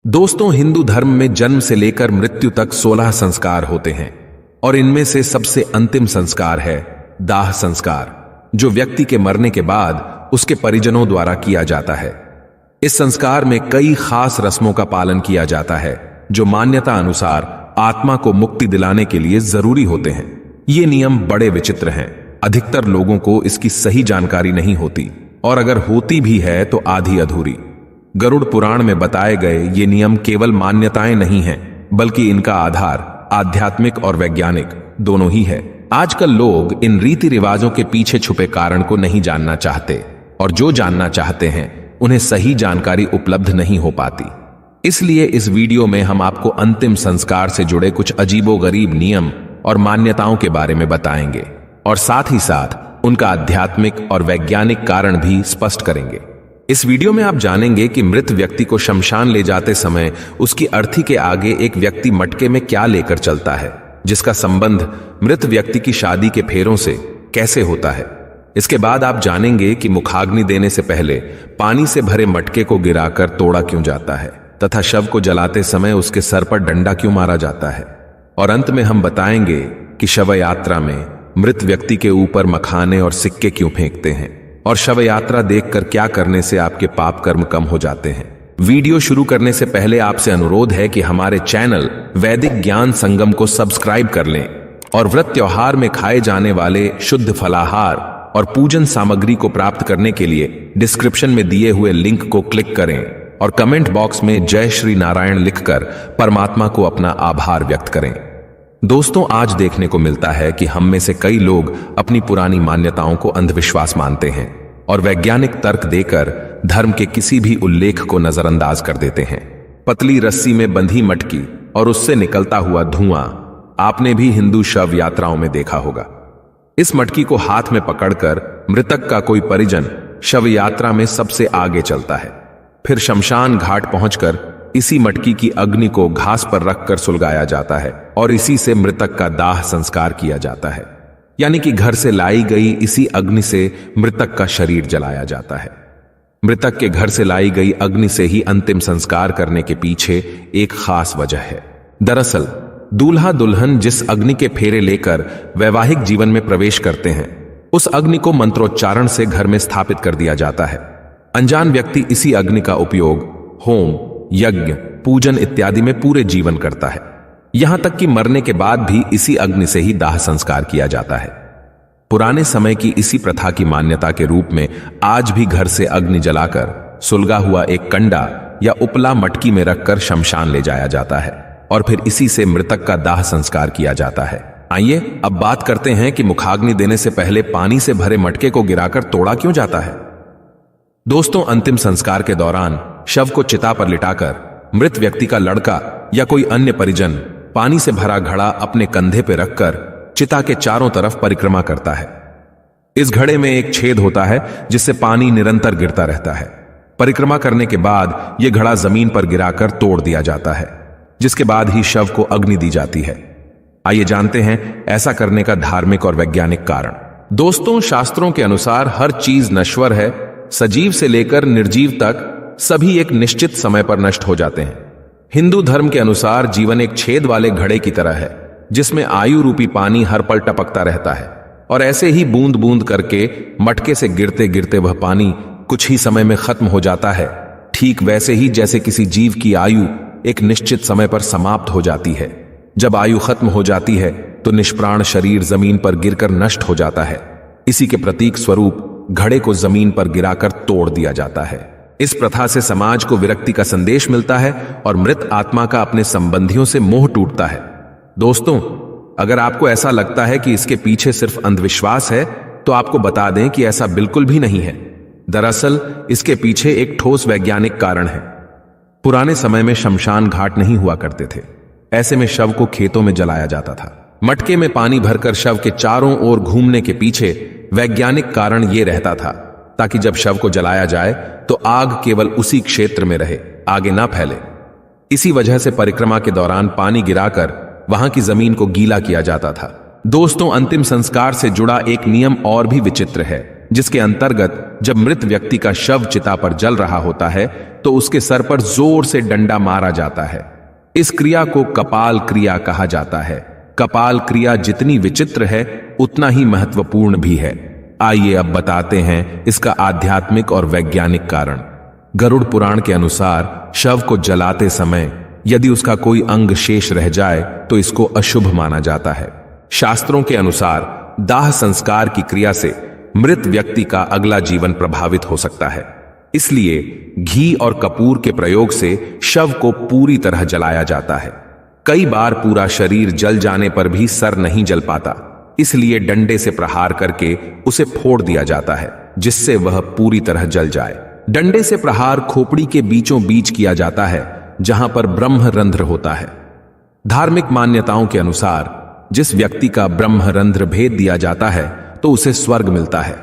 दोस्तों, हिंदू धर्म में जन्म से लेकर मृत्यु तक 16 संस्कार होते हैं और इनमें से सबसे अंतिम संस्कार है दाह संस्कार, जो व्यक्ति के मरने के बाद उसके परिजनों द्वारा किया जाता है। इस संस्कार में कई खास रस्मों का पालन किया जाता है जो मान्यता अनुसार आत्मा को मुक्ति दिलाने के लिए जरूरी होते हैं। ये नियम बड़े विचित्र हैं। अधिकतर लोगों को इसकी सही जानकारी नहीं होती और अगर होती भी है तो आधी अधूरी। गरुड़ पुराण में बताए गए ये नियम केवल मान्यताएं नहीं हैं, बल्कि इनका आधार आध्यात्मिक और वैज्ञानिक दोनों ही है। आजकल लोग इन रीति रिवाजों के पीछे छुपे कारण को नहीं जानना चाहते और जो जानना चाहते हैं उन्हें सही जानकारी उपलब्ध नहीं हो पाती। इसलिए इस वीडियो में हम आपको अंतिम संस्कार से जुड़े कुछ अजीबोगरीब नियम और मान्यताओं के बारे में बताएंगे और साथ ही साथ उनका आध्यात्मिक और वैज्ञानिक कारण भी स्पष्ट करेंगे। इस वीडियो में आप जानेंगे कि मृत व्यक्ति को शमशान ले जाते समय उसकी अर्थी के आगे एक व्यक्ति मटके में क्या लेकर चलता है, जिसका संबंध मृत व्यक्ति की शादी के फेरों से कैसे होता है। इसके बाद आप जानेंगे कि मुखाग्नि देने से पहले पानी से भरे मटके को गिराकर तोड़ा क्यों जाता है तथा शव को जलाते समय उसके सर पर डंडा क्यों मारा जाता है। और अंत में हम बताएंगे कि शव यात्रा में मृत व्यक्ति के ऊपर मखाने और सिक्के क्यों फेंकते हैं और शव यात्रा देखकर क्या करने से आपके पाप कर्म कम हो जाते हैं। वीडियो शुरू करने से पहले आपसे अनुरोध है कि हमारे चैनल वैदिक ज्ञान संगम को सब्सक्राइब कर लें और व्रत त्योहार में खाए जाने वाले शुद्ध फलाहार और पूजन सामग्री को प्राप्त करने के लिए डिस्क्रिप्शन में दिए हुए लिंक को क्लिक करें और कमेंट बॉक्स में जय श्री नारायण लिखकर परमात्मा को अपना आभार व्यक्त करें। दोस्तों, आज देखने को मिलता है कि हम में से कई लोग अपनी पुरानी मान्यताओं को अंधविश्वास मानते हैं और वैज्ञानिक तर्क देकर धर्म के किसी भी उल्लेख को नजरअंदाज कर देते हैं। पतली रस्सी में बंधी मटकी और उससे निकलता हुआ धुआं आपने भी हिंदू शव यात्राओं में देखा होगा। इस मटकी को हाथ में पकड़कर मृतक का कोई परिजन शव यात्रा में सबसे आगे चलता है। फिर शमशान घाट पहुंचकर इसी मटकी की अग्नि को घास पर रखकर सुलगाया जाता है और इसी से मृतक का दाह संस्कार किया जाता है, यानी कि घर से लाई गई इसी अग्नि से मृतक का शरीर जलाया जाता है। मृतक के घर से लाई गई अग्नि से ही अंतिम संस्कार करने के पीछे एक खास वजह है। दरअसल दूल्हा दुल्हन जिस अग्नि के फेरे लेकर वैवाहिक जीवन में प्रवेश करते हैं, उस अग्नि को मंत्रोच्चारण से घर में स्थापित कर दिया जाता है। अनजान व्यक्ति इसी अग्नि का उपयोग होम, यज्ञ, पूजन इत्यादि में पूरे जीवन करता है। यहां तक कि मरने के बाद भी इसी अग्नि से ही दाह संस्कार किया जाता है। पुराने समय की इसी प्रथा की मान्यता के रूप में आज भी घर से अग्नि जलाकर सुलगा हुआ एक कंडा या उपला मटकी में रखकर शमशान ले जाया जाता है और फिर इसी से मृतक का दाह संस्कार किया जाता है। आइए अब बात करते हैं कि मुखाग्नि देने से पहले पानी से भरे मटके को गिराकर तोड़ा क्यों जाता है। दोस्तों, अंतिम संस्कार के दौरान शव को चिता पर लिटाकर मृत व्यक्ति का लड़का या कोई अन्य परिजन पानी से भरा घड़ा अपने कंधे पर रखकर चिता के चारों तरफ परिक्रमा करता है। इस घड़े में एक छेद होता है जिससे पानी निरंतर गिरता रहता है। परिक्रमा करने के बाद यह घड़ा जमीन पर गिराकर तोड़ दिया जाता है, जिसके बाद ही शव को अग्नि दी जाती है। आइए जानते हैं ऐसा करने का धार्मिक और वैज्ञानिक कारण। दोस्तों, शास्त्रों के अनुसार हर चीज नश्वर है। सजीव से लेकर निर्जीव तक सभी एक निश्चित समय पर नष्ट हो जाते हैं। हिंदू धर्म के अनुसार जीवन एक छेद वाले घड़े की तरह है, जिसमें आयु रूपी पानी हर पल टपकता रहता है और ऐसे ही बूंद बूंद करके मटके से गिरते गिरते वह पानी कुछ ही समय में खत्म हो जाता है। ठीक वैसे ही जैसे किसी जीव की आयु एक निश्चित समय पर समाप्त हो जाती है। जब आयु खत्म हो जाती है तो निष्प्राण शरीर जमीन पर गिरकर नष्ट हो जाता है। इसी के प्रतीक स्वरूप घड़े को जमीन पर गिराकर तोड़ दिया जाता है। इस प्रथा से समाज को विरक्ति का संदेश मिलता है और मृत आत्मा का अपने संबंधियों से मोह टूटता है। दोस्तों, अगर आपको ऐसा लगता है कि इसके पीछे सिर्फ अंधविश्वास है, तो आपको बता दें कि ऐसा बिल्कुल भी नहीं है। दरअसल इसके पीछे एक ठोस वैज्ञानिक कारण है। पुराने समय में शमशान घाट नहीं हुआ करते थे। ऐसे में शव को खेतों में जलाया जाता था। मटके में पानी भरकर शव के चारों ओर घूमने के पीछे वैज्ञानिक कारण यह रहता था ताकि जब शव को जलाया जाए तो आग केवल उसी क्षेत्र में रहे, आगे ना फैले। इसी वजह से परिक्रमा के दौरान पानी गिराकर वहां की जमीन को गीला किया जाता था। दोस्तों, अंतिम संस्कार से जुड़ा एक नियम और भी विचित्र है। जिसके अंतर्गत जब मृत व्यक्ति का शव चिता पर जल रहा होता है तो उसके सर पर जोर से डंडा मारा जाता है। इस क्रिया को कपाल क्रिया कहा जाता है। कपाल क्रिया जितनी विचित्र है उतना ही महत्वपूर्ण भी है। आइए अब बताते हैं इसका आध्यात्मिक और वैज्ञानिक कारण। गरुड़ पुराण के अनुसार शव को जलाते समय यदि उसका कोई अंग शेष रह जाए तो इसको अशुभ माना जाता है। शास्त्रों के अनुसार दाह संस्कार की क्रिया से मृत व्यक्ति का अगला जीवन प्रभावित हो सकता है। इसलिए घी और कपूर के प्रयोग से शव को पूरी तरह जलाया जाता है। कई बार पूरा शरीर जल जाने पर भी सर नहीं जल पाता, इसलिए डंडे से प्रहार करके उसे फोड़ दिया जाता है जिससे वह पूरी तरह जल जाए। डंडे से प्रहार खोपड़ी के बीचों बीच किया जाता है जहां पर ब्रह्मरंध्र होता है। धार्मिक मान्यताओं के अनुसार जिस व्यक्ति का ब्रह्मरंध्र भेद दिया जाता है तो उसे स्वर्ग मिलता है।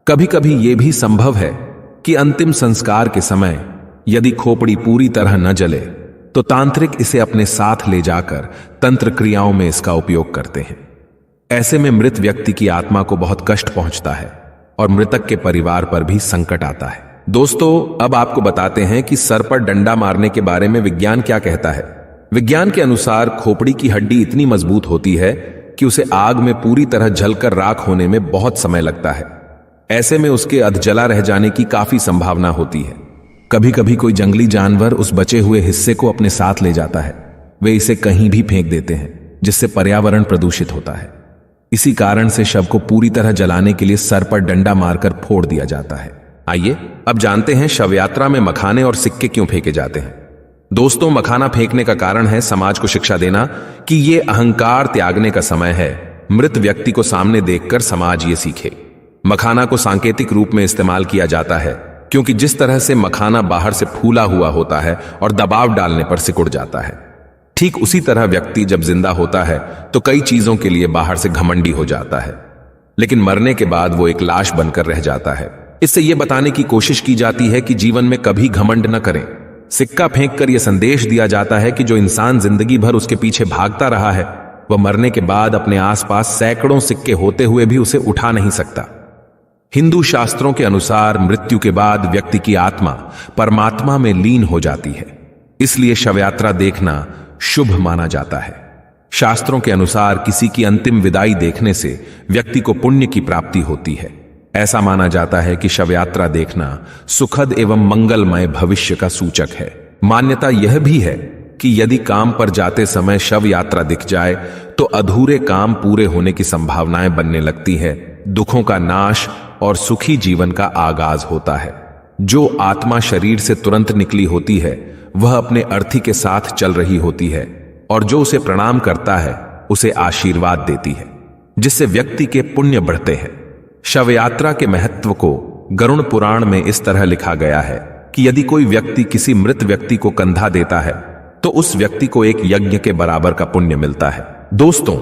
कभी कभी यह भी संभव है कि अंतिम संस्कार के समय यदि खोपड़ी पूरी तरह न जले तो तांत्रिक इसे अपने साथ ले जाकर तंत्र क्रियाओं में इसका उपयोग करते हैं। ऐसे में मृत व्यक्ति की आत्मा को बहुत कष्ट पहुंचता है और मृतक के परिवार पर भी संकट आता है। दोस्तों, अब आपको बताते हैं कि सर पर डंडा मारने के बारे में विज्ञान क्या कहता है। विज्ञान के अनुसार खोपड़ी की हड्डी इतनी मजबूत होती है कि उसे आग में पूरी तरह जलकर राख होने में बहुत समय लगता है। ऐसे में उसके अधजला रह जाने की काफी संभावना होती है। कभी कभी कोई जंगली जानवर उस बचे हुए हिस्से को अपने साथ ले जाता है। वे इसे कहीं भी फेंक देते हैं जिससे पर्यावरण प्रदूषित होता है। इसी कारण से शव को पूरी तरह जलाने के लिए सर पर डंडा मारकर फोड़ दिया जाता है। आइए अब जानते हैं शव यात्रा में मखाने और सिक्के क्यों फेंके जाते हैं। दोस्तों, मखाना फेंकने का कारण है समाज को शिक्षा देना कि ये अहंकार त्यागने का समय है। मृत व्यक्ति को सामने देखकर समाज ये सीखे। मखाना को सांकेतिक रूप में इस्तेमाल किया जाता है क्योंकि जिस तरह से मखाना बाहर से फूला हुआ होता है और दबाव डालने पर सिकुड़ जाता है, ठीक उसी तरह व्यक्ति जब जिंदा होता है तो कई चीजों के लिए बाहर से घमंडी हो जाता है, लेकिन मरने के बाद वो एक लाश बनकर रह जाता है। इससे यह बताने की कोशिश की जाती है कि जीवन में कभी घमंड न करें। सिक्का फेंककर यह संदेश दिया जाता है कि जो इंसान जिंदगी भर उसके पीछे भागता रहा है वह मरने के बाद अपने आसपास सैकड़ों सिक्के होते हुए भी उसे उठा नहीं सकता। हिंदू शास्त्रों के अनुसार मृत्यु के बाद व्यक्ति की आत्मा परमात्मा में लीन हो जाती है, इसलिए शवयात्रा देखना शुभ माना जाता है। शास्त्रों के अनुसार किसी की अंतिम विदाई देखने से व्यक्ति को पुण्य की प्राप्ति होती है। ऐसा माना जाता है कि शवयात्रा देखना सुखद एवं मंगलमय भविष्य का सूचक है। मान्यता यह भी है कि यदि काम पर जाते समय शव यात्रा दिख जाए तो अधूरे काम पूरे होने की संभावनाएं बनने लगती है, दुखों का नाश और सुखी जीवन का आगाज होता है। जो आत्मा शरीर से तुरंत निकली होती है वह अपने अर्थी के साथ चल रही होती है और जो उसे प्रणाम करता है उसे आशीर्वाद देती है, जिससे व्यक्ति के पुण्य बढ़ते हैं। शव यात्रा के महत्व को गरुड़ पुराण में इस तरह लिखा गया है कि यदि कोई व्यक्ति किसी मृत व्यक्ति को कंधा देता है तो उस व्यक्ति को एक यज्ञ के बराबर का पुण्य मिलता है। दोस्तों,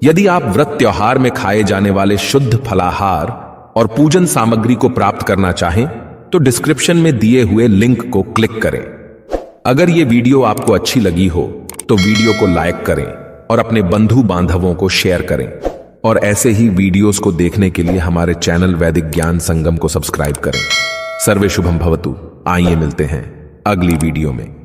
यदि आप व्रत त्योहार में खाए जाने वाले शुद्ध फलाहार और पूजन सामग्री को प्राप्त करना चाहें तो डिस्क्रिप्शन में दिए हुए लिंक को क्लिक करें। अगर ये वीडियो आपको अच्छी लगी हो तो वीडियो को लाइक करें और अपने बंधु बांधवों को शेयर करें और ऐसे ही वीडियोस को देखने के लिए हमारे चैनल वैदिक ज्ञान संगम को सब्सक्राइब करें। सर्वे शुभम भवतु। आइए मिलते हैं अगली वीडियो में।